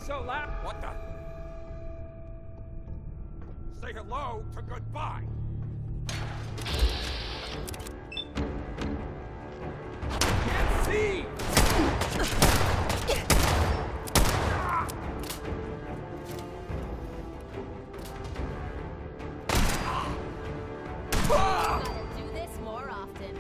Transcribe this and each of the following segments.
so loud. What the? Say hello to goodbye. Can't see. Gotta do this more often.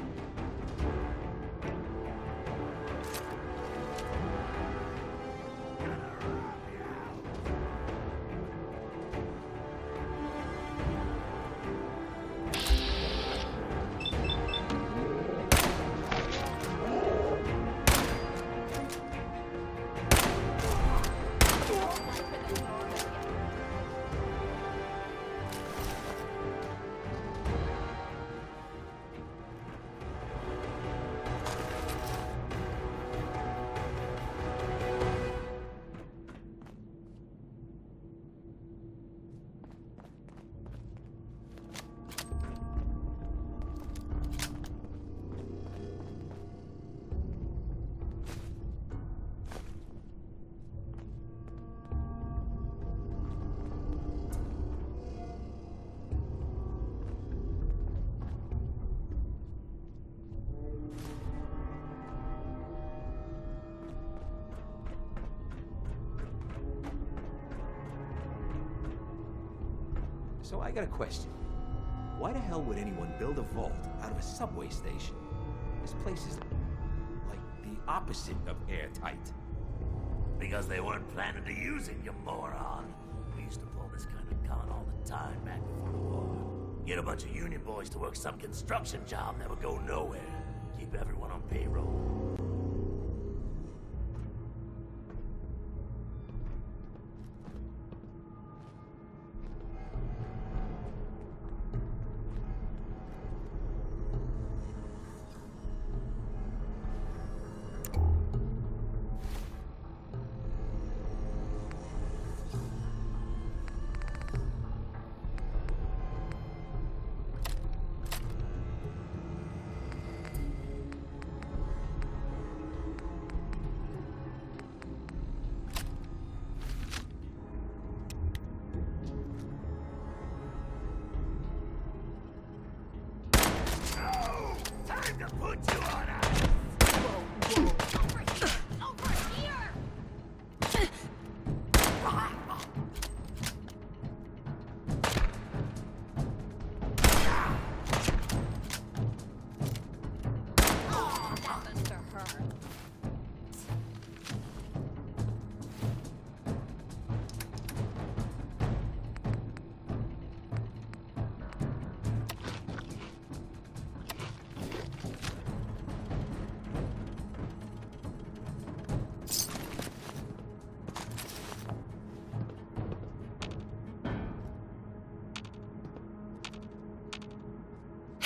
So I got a question. Why the hell would anyone build a vault out of a subway station? This place is like the opposite of airtight. Because they weren't planning to use it, you moron. We used to pull this kind of con all the time back before the war. Get a bunch of union boys to work some construction job that would go nowhere. Keep everyone on payroll.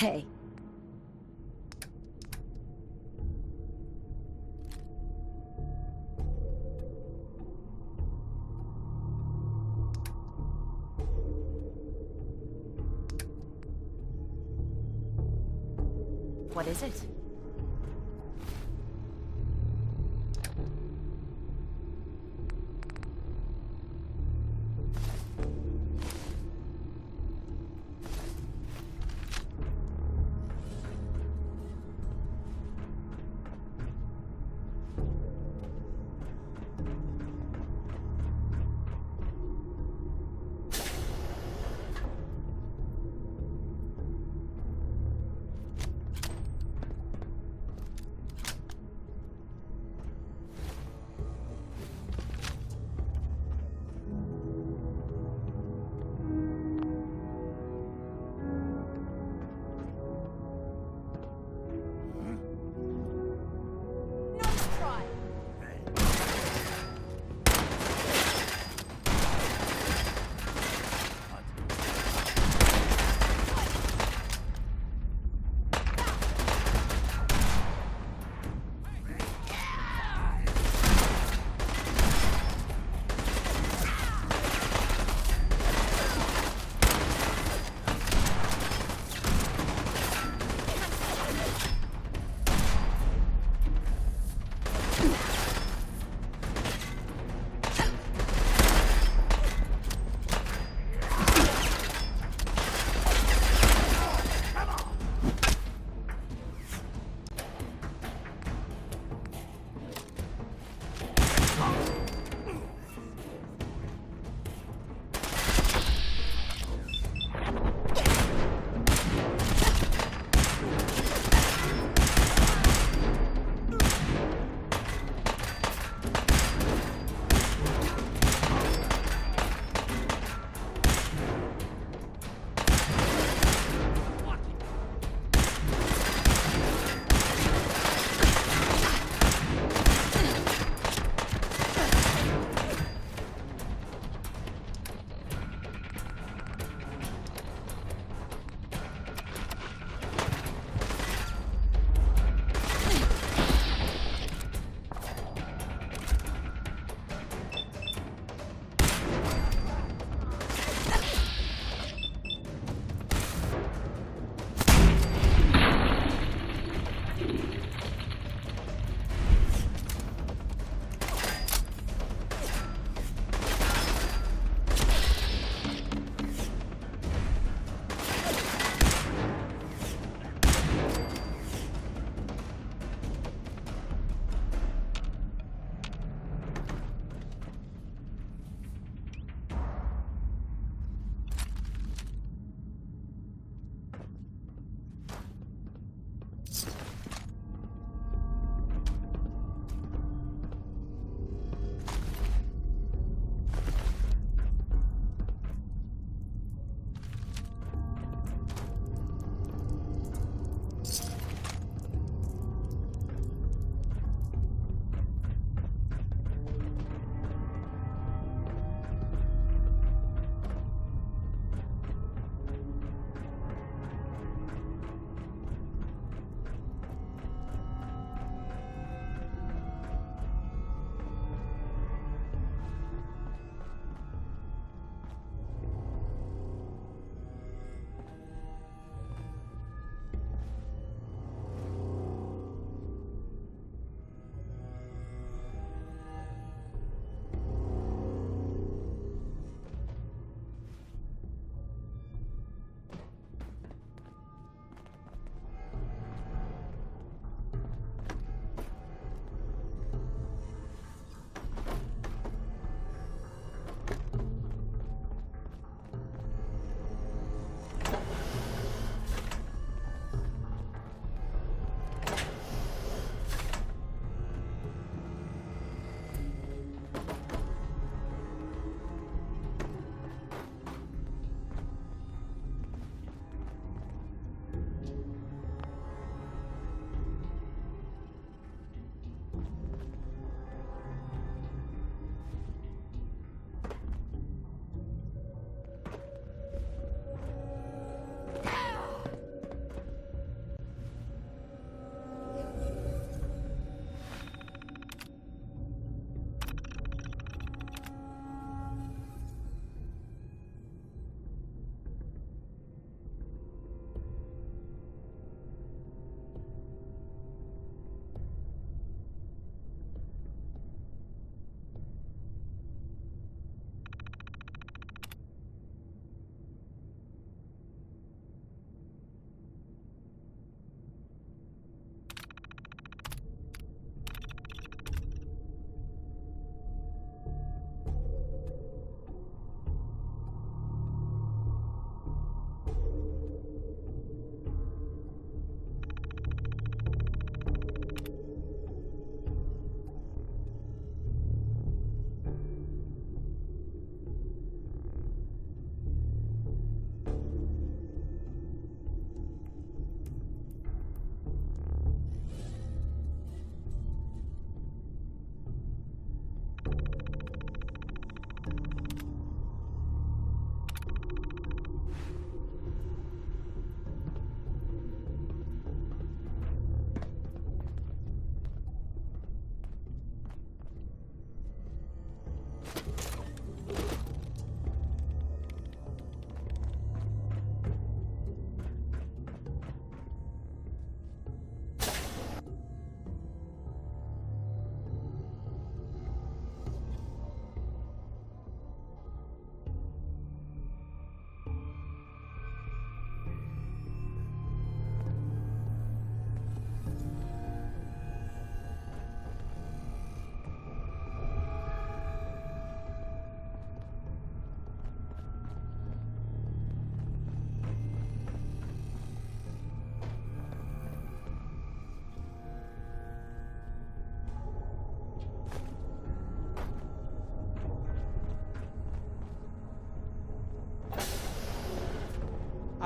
Hey. What is it?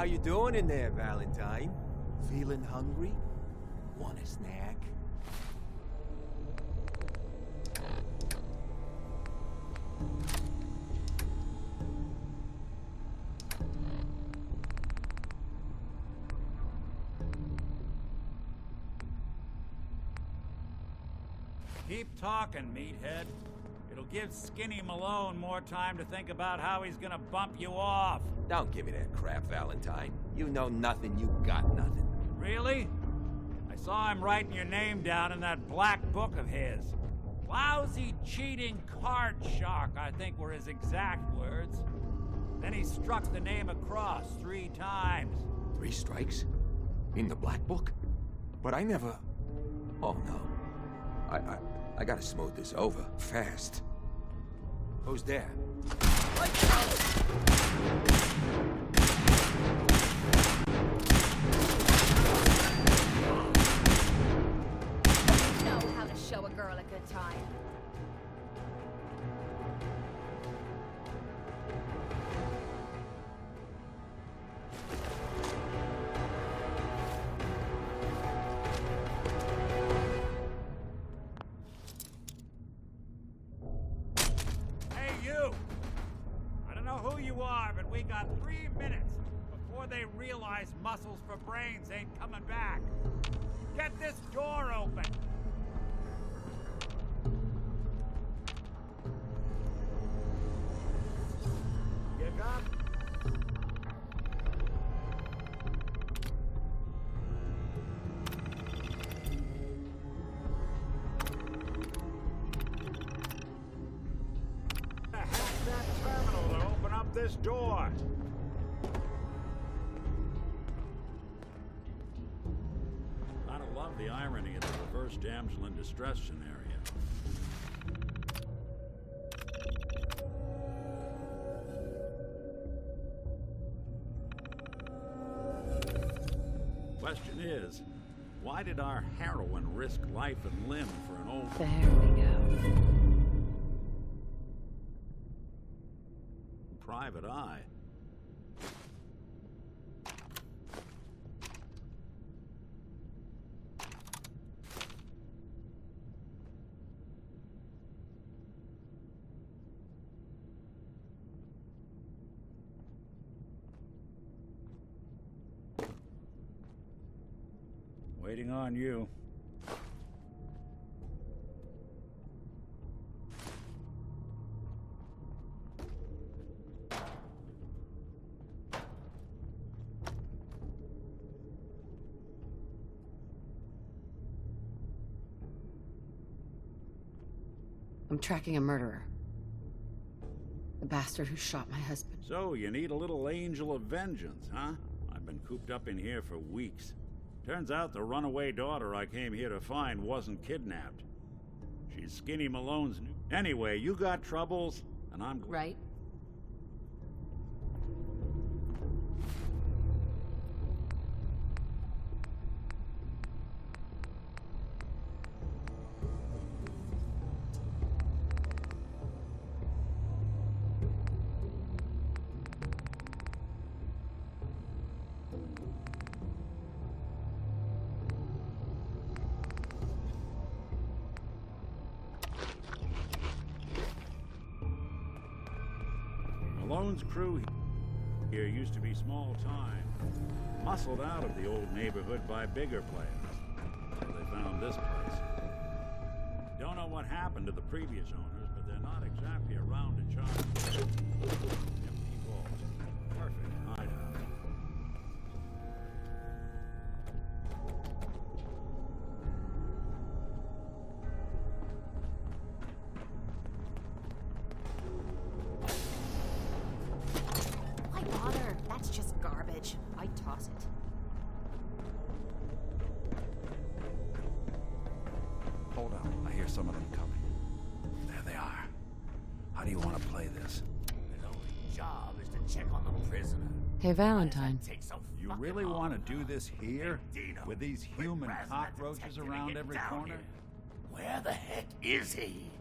you doing in there, Valentine? Feeling hungry? Want a snack? Keep talking, meathead. It'll give Skinny Malone more time to think about how he's gonna bump you off. Don't give me that crap, Valentine. You know nothing, you got nothing. Really? I saw him writing your name down in that black book of his. Lousy, cheating card shark, I think were his exact words. Then he struck the name across 3 times. 3 strikes? In the black book? But I never... Oh, no. I gotta smooth this over, fast. Who's there? Know how to show a girl a good time. We got 3 minutes before they realize muscles for brains ain't coming back. Get this door open! You got... this door. I don't love the irony of the reverse damsel in distress scenario. Question is, why did our heroine risk life and limb for an old... There we go. Private eye. Waiting on you. I'm tracking a murderer. The bastard who shot my husband. So, you need a little angel of vengeance, huh? I've been cooped up in here for weeks. Turns out the runaway daughter I came here to find wasn't kidnapped. She's Skinny Malone's new... Anyway, you got troubles, and I'm... Right? Malone's crew here used to be small time, muscled out of the old neighborhood by bigger players. So they found this place. Don't know what happened to the previous owners, but they're not exactly around to charge. Empty vault. Perfect hideout. Why bother? That's just garbage. I'd toss it. Hold on, I hear some of them coming. There they are. How do you want to play this? His only job is to check on the prisoner. Hey, Valentine. Take so You fucking really long. want to do this here? Dino, With these human Razz cockroaches detective around get every down corner? here. Where the heck is he?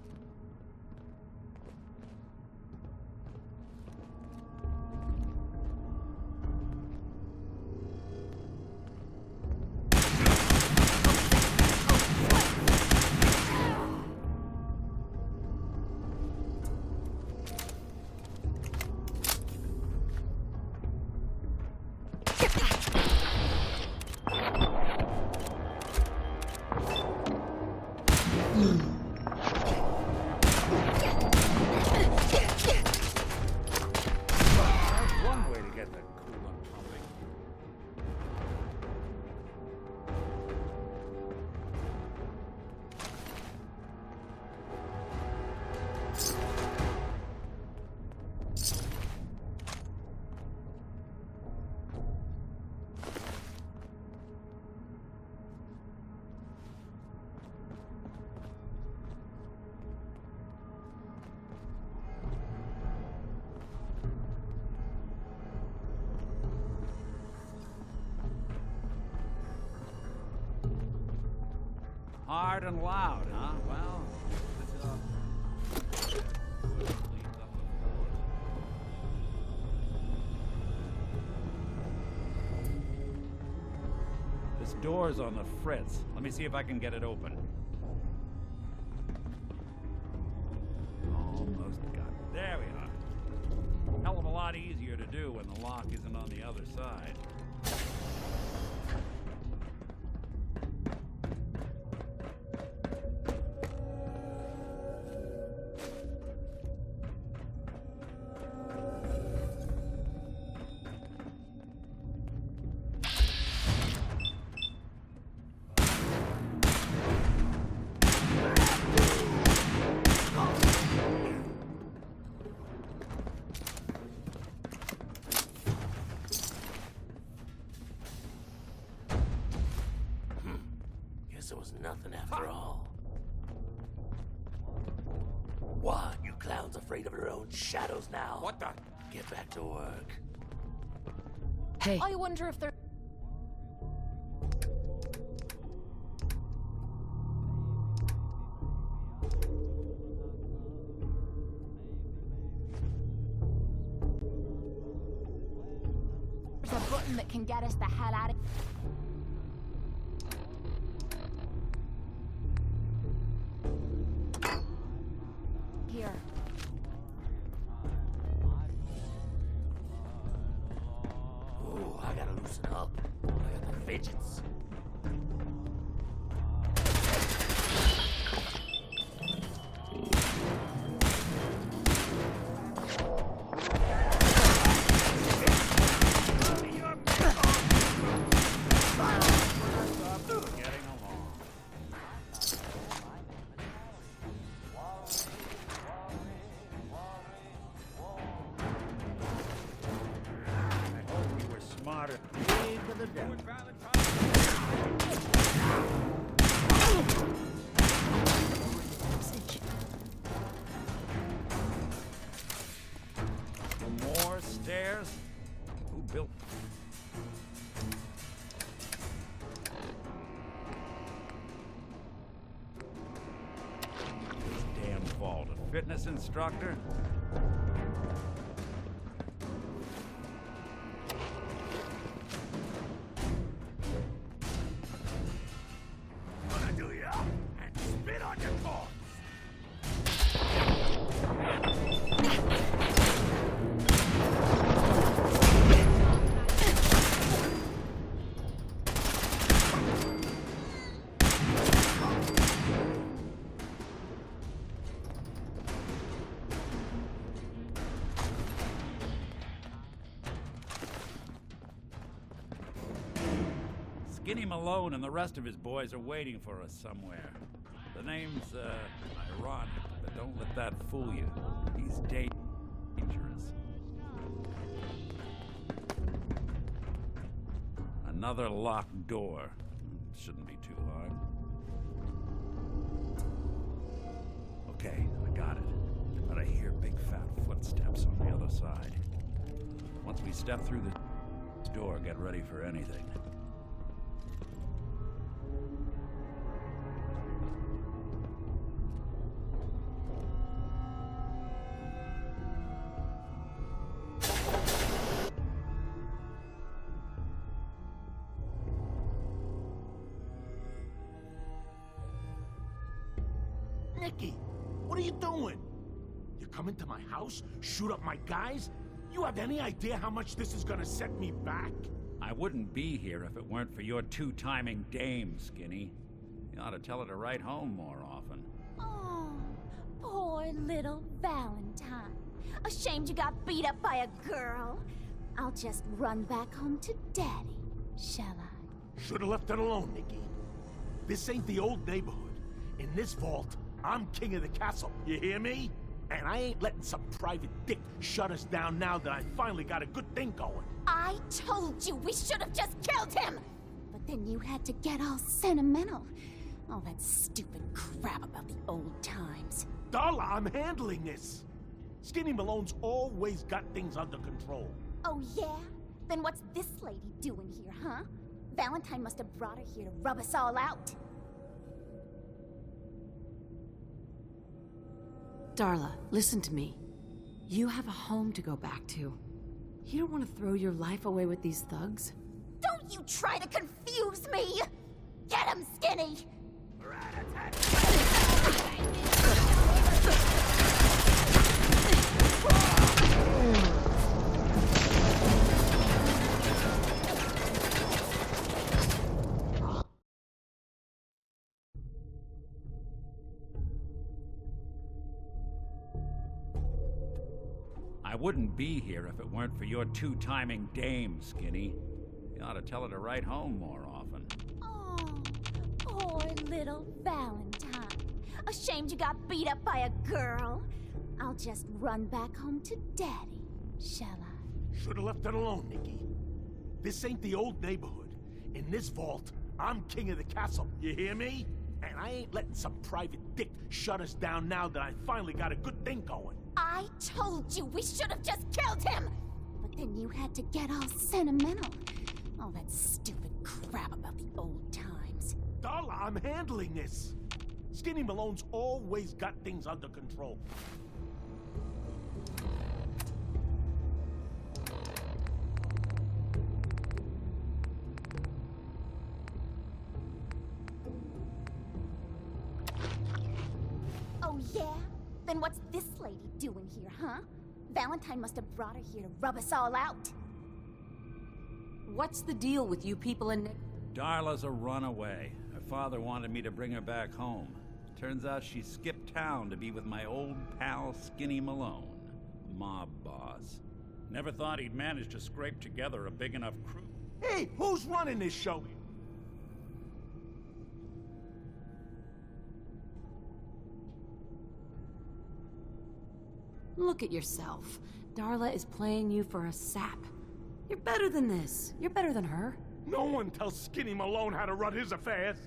Hard and loud, huh? Well, this door's on the fritz. Let me see if I can get it open. Almost got it. There we are. Hell of a lot easier to do when the lock isn't on the other side. There was nothing after all. What? You clowns afraid of your own shadows now? What the? Get back to work. Hey. I wonder if they're... There's a button that can get us the hell out of... Here. Ooh, I gotta loosen up. I got the fidgets. More stairs? Who built? This damn vault. A fitness instructor? Gonna do ya and spit on your corpse. Skinny Malone and the rest of his boys are waiting for us somewhere. The name's, ironic, but don't let that fool you. He's dangerous. Another locked door. Shouldn't be too hard. Okay, I got it. But I hear big fat footsteps on the other side. Once we step through the door, get ready for anything. Nicky, what are you doing? You come into my house, shoot up my guys? You have any idea how much this is gonna set me back? I wouldn't be here if it weren't for your two-timing dame, Skinny. You ought to tell her to write home more often. Oh, poor little Valentine. Ashamed you got beat up by a girl. I'll just run back home to Daddy, shall I? Should've left it alone, Nicky. This ain't the old neighborhood. In this vault, I'm king of the castle, you hear me? And I ain't letting some private dick shut us down now that I finally got a good thing going. I told you we should have just killed him! But then you had to get all sentimental. All that stupid crap about the old times. Darla, I'm handling this. Skinny Malone's always got things under control. Oh yeah? Then what's this lady doing here, huh? Valentine must have brought her here to rub us all out. Darla, listen to me. You have a home to go back to. You don't want to throw your life away with these thugs? Don't you try to confuse me! Get him, Skinny! I wouldn't be here if it weren't for your two-timing dame, Skinny. You ought to tell her to write home more often. Oh, poor little Valentine. Ashamed you got beat up by a girl? I'll just run back home to Daddy, shall I? Should've left it alone, Nikki. This ain't the old neighborhood. In this vault, I'm king of the castle. You hear me? And I ain't letting some private dick shut us down now that I finally got a good thing going. I told you we should have just killed him! But then you had to get all sentimental. All that stupid crap about the old times. Darla, I'm handling this. Skinny Malone's always got things under control. Oh, yeah? Then what's this lady doing here, huh? Valentine must have brought her here to rub us all out. What's the deal with you people in Nick? Darla's a runaway. Her father wanted me to bring her back home. Turns out she skipped town to be with my old pal Skinny Malone, mob boss. Never thought he'd manage to scrape together a big enough crew. Hey, who's running this show? Look at yourself. Darla is playing you for a sap. You're better than this. You're better than her. No one tells Skinny Malone how to run his affairs.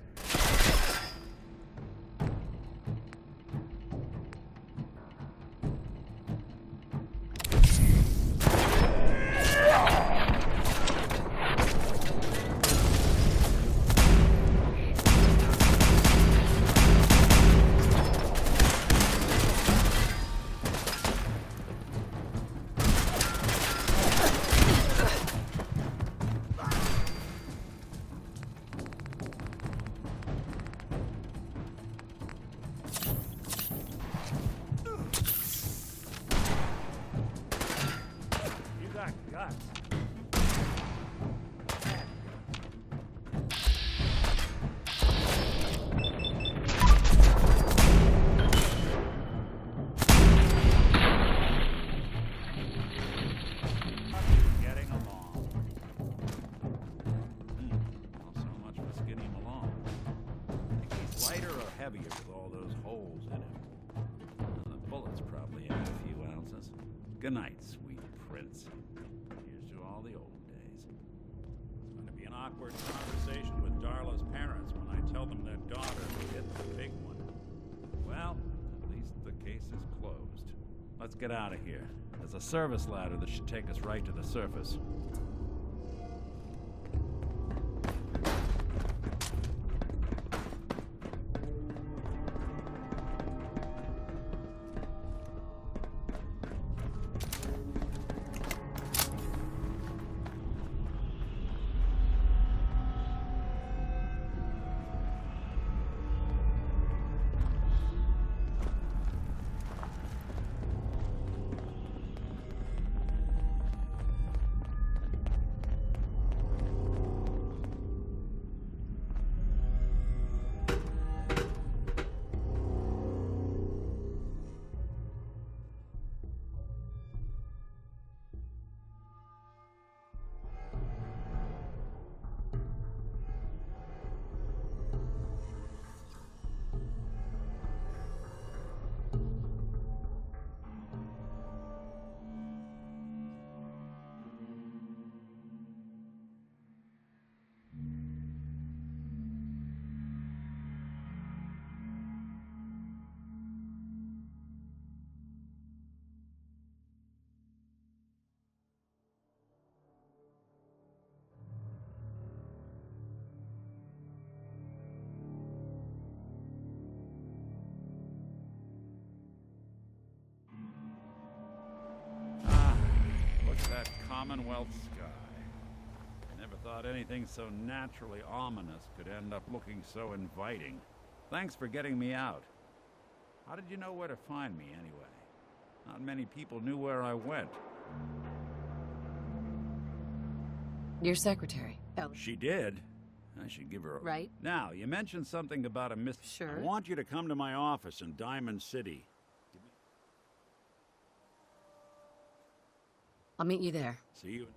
Heavier with all those holes in him. And the bullets probably add a few ounces. Good night, sweet prince. Here's to all the old days. It's going to be an awkward conversation with Darla's parents when I tell them their daughter hit the big one. Well, at least the case is closed. Let's get out of here. There's a service ladder that should take us right to the surface. Commonwealth sky. I never thought anything so naturally ominous could end up looking so inviting. Thanks for getting me out. How did you know where to find me, anyway? Not many people knew where I went. Your secretary. Oh. She did. I should give her a... Right. Now, you mentioned something about a miss... Sure. I want you to come to my office in Diamond City. I'll meet you there. See you...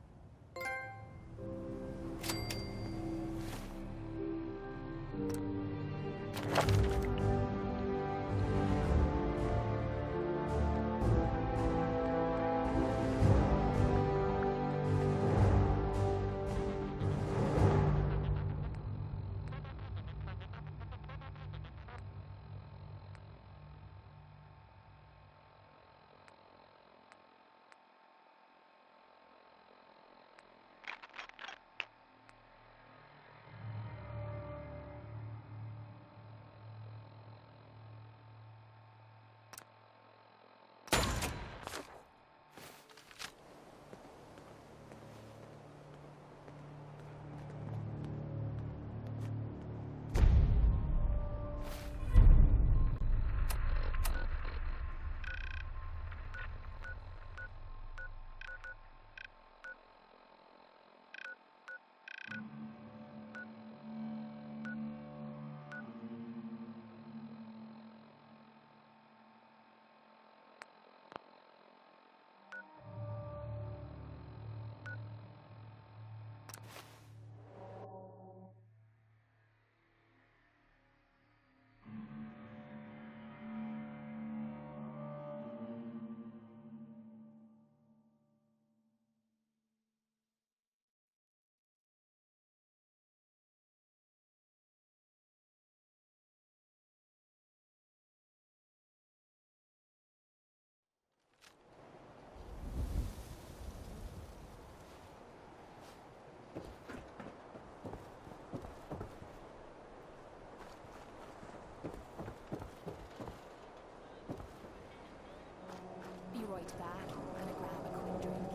Be right back. I'm gonna grab a quick drink.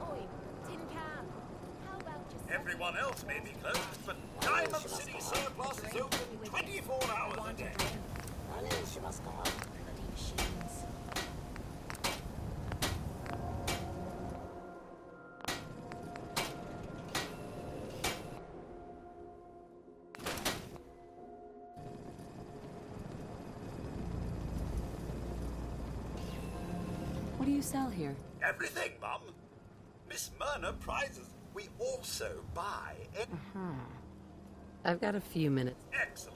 Oi, tin can. How about you... Everyone else may be closed, but Diamond City Surplus is open 24 hours a day. She must go out. Bloody machines. What do you sell here? Everything, Mum. Miss Myrna prizes. We also buy it. I've got a few minutes. Excellent.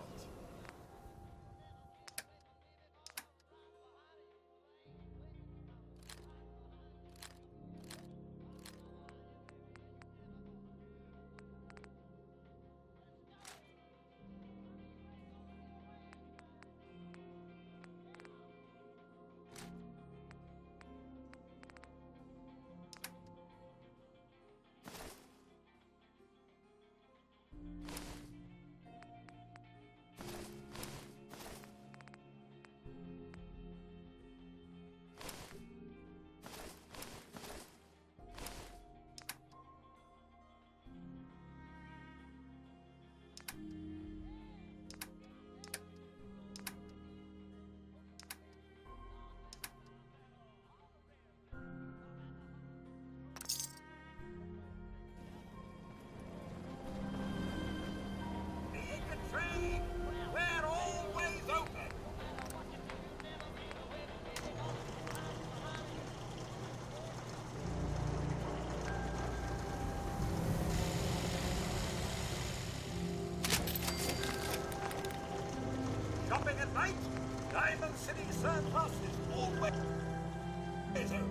We're always open. Shopping at night? Diamond City Surplus is always open.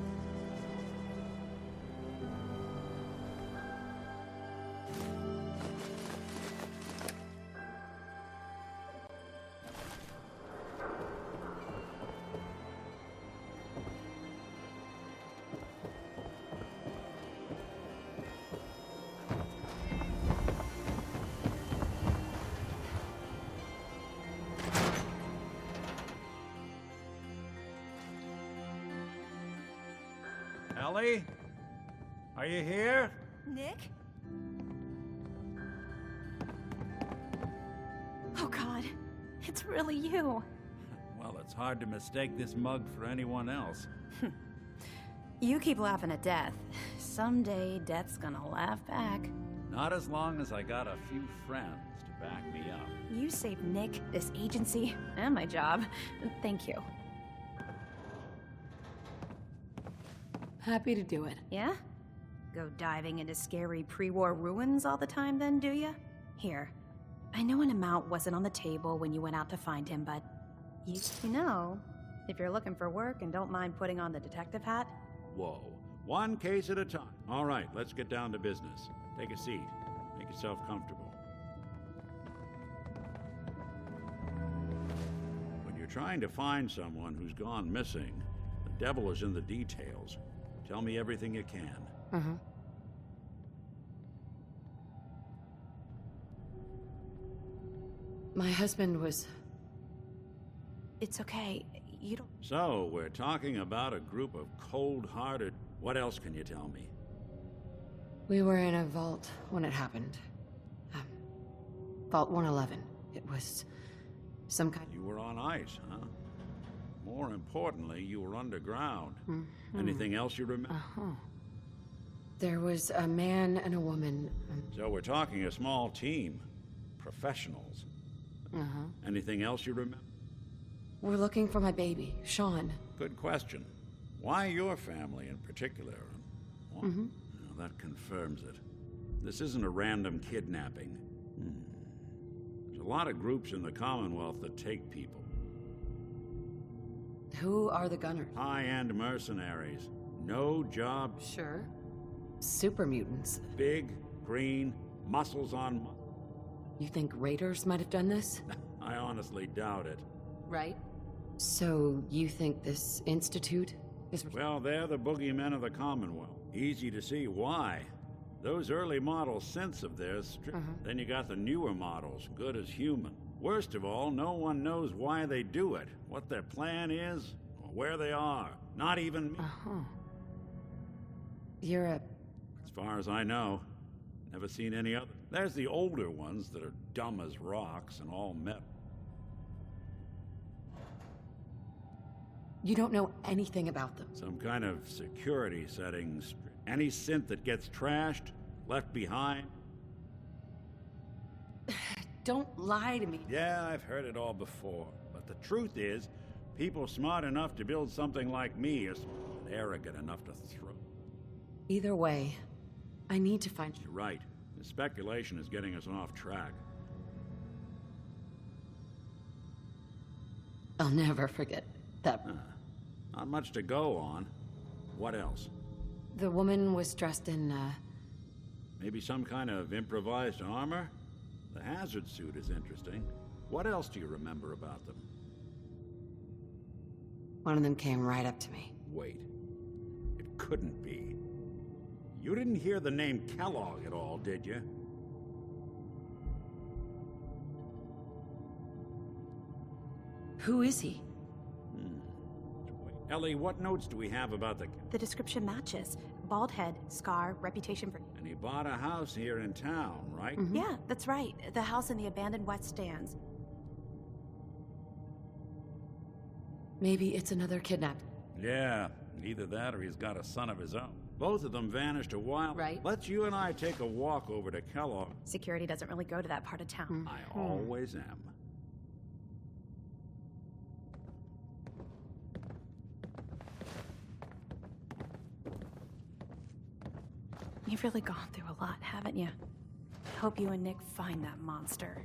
Ellie? Are you here? Nick? Oh, God. It's really you. Well, it's hard to mistake this mug for anyone else. You keep laughing at death. Someday, death's gonna laugh back. Not as long as I got a few friends to back me up. You saved Nick, this agency, and my job. Thank you. Happy to do it. Yeah? Go diving into scary pre-war ruins all the time then, do ya? Here. I know an amount wasn't on the table when you went out to find him, but... You know, if you're looking for work and don't mind putting on the detective hat... Whoa. One case at a time. All right, let's get down to business. Take a seat. Make yourself comfortable. When you're trying to find someone who's gone missing, the devil is in the details. Tell me everything you can. Mm-hmm. My husband was... It's okay. You don't... So, we're talking about a group of cold-hearted... What else can you tell me? We were in a vault when it happened. Vault 111. It was some kind... You were on ice, huh? More importantly, you were underground. Anything else you remember? There was a man and a woman. So we're talking a small team. Professionals. Anything else you remember? We're looking for my baby, Sean. Good question. Why your family in particular? Well, that confirms it. This isn't a random kidnapping. There's a lot of groups in the Commonwealth that take people. Who are the gunners? High-end mercenaries. No job. Sure. Super mutants. Big, green, muscles on... You think raiders might have done this? I honestly doubt it. Right. So, you think this institute is... Well, they're the boogeymen of the Commonwealth. Easy to see why. Those early model synths of theirs... Then you got the newer models, good as human. Worst of all, no one knows why they do it, what their plan is, or where they are. Not even me. You're a... As far as I know, never seen any other. There's the older ones that are dumb as rocks and all metal. You don't know anything about them. Some kind of security settings. Any synth that gets trashed, left behind. Don't lie to me. Yeah, I've heard it all before. But the truth is, people smart enough to build something like me are arrogant enough to throw. Either way, I need to find you. You're right. The speculation is getting us off track. I'll never forget that. Not much to go on. What else? The woman was dressed in, Maybe some kind of improvised armor? The hazard suit is interesting. What else do you remember about them? One of them came right up to me. Wait. It couldn't be. You didn't hear the name Kellogg at all, did you? Who is he? Ellie, what notes do we have about the... The description matches. Bald head, scar, reputation for... And he bought a house here in town, right? Yeah, that's right. The house in the abandoned West Stands. Maybe it's another kidnap. Yeah, either that or he's got a son of his own. Both of them vanished a while. Right. Let's you and I take a walk over to Kellogg. Security doesn't really go to that part of town. I always am. You've really gone through a lot, haven't you? Hope you and Nick find that monster.